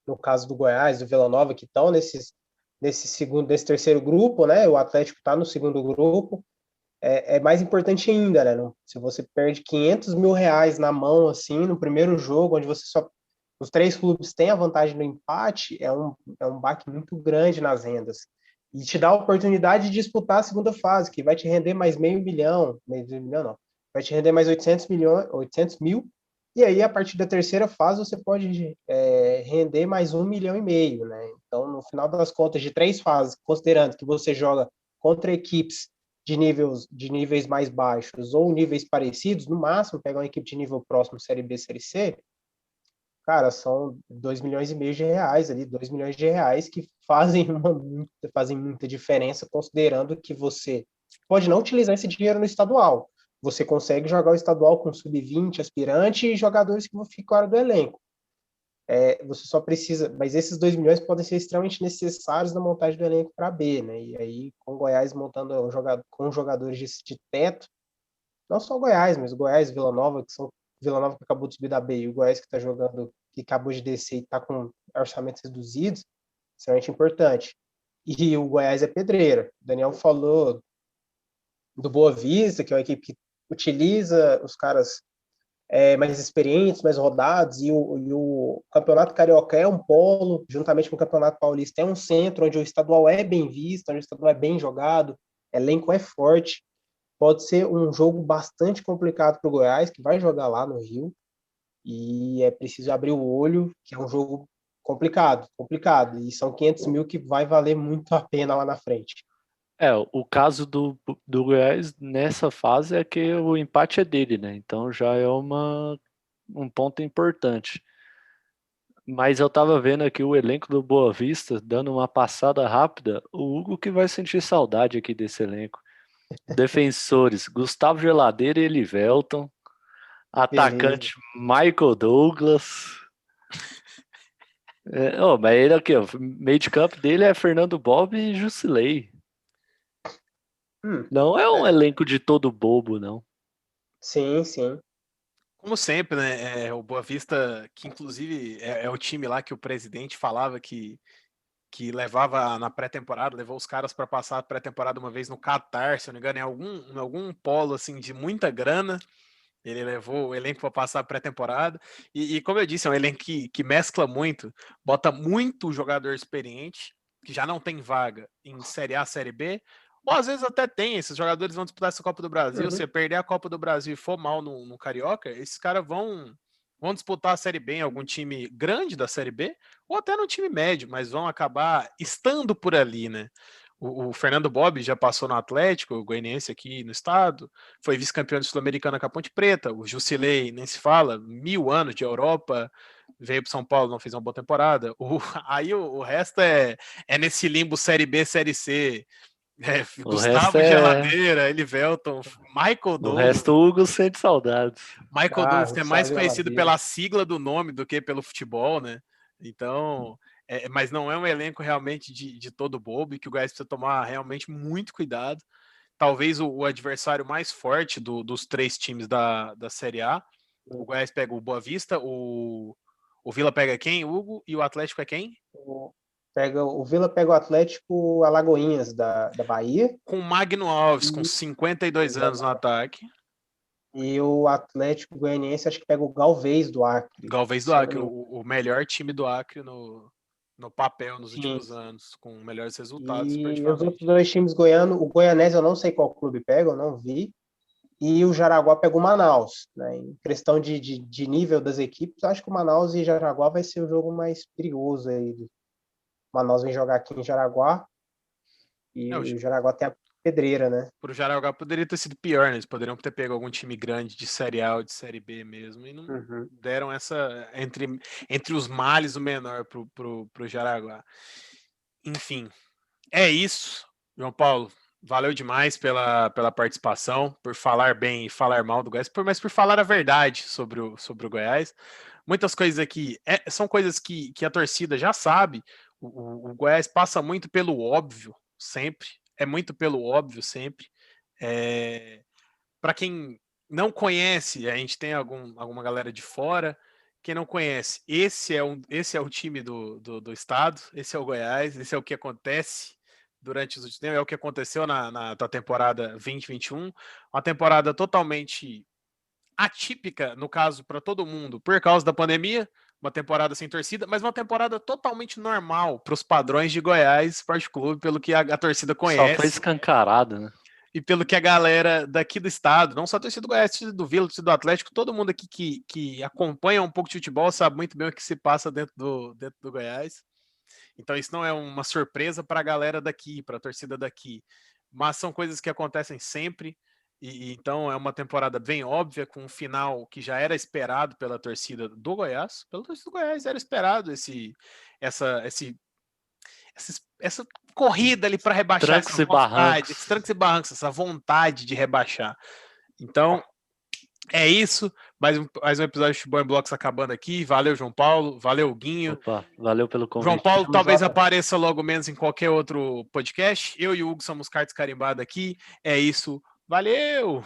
no caso do Goiás, do Vila Nova, que estão nesse terceiro grupo, né? O Atlético está no segundo grupo. É mais importante ainda, né? Se você perde 500 mil reais na mão, assim, no primeiro jogo, onde os 3 clubes têm a vantagem do empate, é um baque muito grande nas rendas. E te dá a oportunidade de disputar a segunda fase, que vai te render mais meio milhão não, vai te render mais 800 mil, e aí a partir da terceira fase você pode render mais 1,5 milhão, né? Então, no final das contas, de 3 fases, considerando que você joga contra equipes de níveis mais baixos ou níveis parecidos, no máximo, pegar uma equipe de nível próximo, Série B, Série C, cara, são 2,5 milhões de reais ali, 2 milhões de reais que fazem muita diferença, considerando que você pode não utilizar esse dinheiro no estadual. Você consegue jogar o estadual com sub-20, aspirante e jogadores que vão ficar fora do elenco. Você só precisa, mas esses 2 milhões podem ser extremamente necessários na montagem do elenco para B, né? E aí, com o Goiás montando com jogadores de teto, não só o Goiás, mas o Goiás, Vila Nova, Vila Nova que acabou de subir da B e o Goiás que está jogando, que acabou de descer e está com orçamentos reduzidos, extremamente importante. E o Goiás é pedreira. O Daniel falou do Boa Vista, que é uma equipe que utiliza os caras mais experientes, mais rodados, e o Campeonato Carioca é um polo, juntamente com o Campeonato Paulista, é um centro onde o estadual é bem visto, onde o estadual é bem jogado, elenco é forte. Pode ser um jogo bastante complicado para o Goiás, que vai jogar lá no Rio, e é preciso abrir o olho, que é um jogo complicado, e são 500 mil que vai valer muito a pena lá na frente. O caso do Goiás nessa fase é que o empate é dele, né? Então já é um ponto importante. Mas eu tava vendo aqui o elenco do Boa Vista, dando uma passada rápida, o Hugo que vai sentir saudade aqui desse elenco. Defensores, Gustavo Geladeira e Elivelton. Atacante, Michael Douglas. Mas ele aqui, ó, meio de campo dele é Fernando Bob e Jusilei. Não é um elenco de todo bobo, não. Sim, sim. Como sempre, né? O Boa Vista, que inclusive é o time lá que o presidente falava que levava na pré-temporada, levou os caras para passar a pré-temporada uma vez no Qatar, se eu não me engano, em algum polo assim de muita grana. Ele levou o elenco para passar a pré-temporada. E como eu disse, é um elenco que mescla muito, bota muito jogador experiente, que já não tem vaga em Série A, Série B, ou às vezes até tem. Esses jogadores vão disputar essa Copa do Brasil. Se perder a Copa do Brasil e for mal no Carioca, esses caras vão vão disputar a Série B em algum time grande da Série B, ou até no time médio, mas vão acabar estando por ali, né? O Fernando Bob já passou no Atlético, o Goianiense aqui no estado, foi vice-campeão de Sul-Americana com a Ponte Preta, o Jusilei, nem se fala, 1000 anos de Europa, veio para São Paulo, não fez uma boa temporada. Aí o resto é nesse limbo Série B, Série C. Gustavo Geladeira, Elivelton, Michael Douglas. O resto o Hugo sente saudades. Michael Douglas, que é mais conhecido pela sigla do nome do que pelo futebol, né? Então, mas não é um elenco realmente de todo bobo, e que o Goiás precisa tomar realmente muito cuidado. Talvez o adversário mais forte dos 3 times da Série A. O Goiás pega o Boa Vista, o Vila pega quem, Hugo? E o Atlético é quem? O Vila pega o Atlético Alagoinhas da Bahia. Com o Magno Alves, com 52 anos no ataque. E o Atlético Goianiense acho que pega o Galvez do Acre. Galvez do Acre, o melhor time do Acre no papel nos últimos anos, com melhores resultados. E os outros 2 times goianos, o Goianese eu não sei qual clube pega, eu não vi. E o Jaraguá pega o Manaus, né? Em questão de nível das equipes, acho que o Manaus e Jaraguá vai ser o jogo mais perigoso aí. O Manaus vem jogar aqui em Jaraguá e o Jaraguá tem a pedreira, né? Pro Jaraguá poderia ter sido pior, né? Eles poderiam ter pego algum time grande de Série A ou de Série B mesmo, e não deram essa entre os males o menor pro Jaraguá. Enfim, é isso, João Paulo. Valeu demais pela participação, por falar bem e falar mal do Goiás, mas por falar a verdade sobre o Goiás. Muitas coisas aqui são coisas que a torcida já sabe. O Goiás passa muito pelo óbvio, sempre. É muito pelo óbvio, sempre. Para quem não conhece, a gente tem alguma galera de fora. Quem não conhece, esse é o time do estado, esse é o Goiás, esse é o que acontece durante os últimos tempos, é o que aconteceu na temporada 2021, uma temporada totalmente atípica, no caso, para todo mundo, por causa da pandemia, uma temporada sem torcida, mas uma temporada totalmente normal para os padrões de Goiás Esporte Clube, pelo que a torcida conhece. Só foi escancarado, né? E pelo que a galera daqui do estado, não só a torcida do Goiás, a torcida do Vila, a torcida do Atlético, todo mundo aqui que acompanha um pouco de futebol sabe muito bem o que se passa dentro do Goiás. Então isso não é uma surpresa para a galera daqui, para a torcida daqui, mas são coisas que acontecem sempre, e então é uma temporada bem óbvia, com um final que já era esperado pela torcida do Goiás. Pela torcida do Goiás era esperado essa corrida ali para rebaixar, trancos e barrancos, essa vontade de rebaixar. Então é isso, mais um episódio de Futebol em Blocos acabando aqui. Valeu, João Paulo, valeu, Guinho. Opa, valeu pelo convite. João Paulo talvez apareça logo menos em qualquer outro podcast. Eu e o Hugo somos cartas carimbadas aqui. É isso, valeu!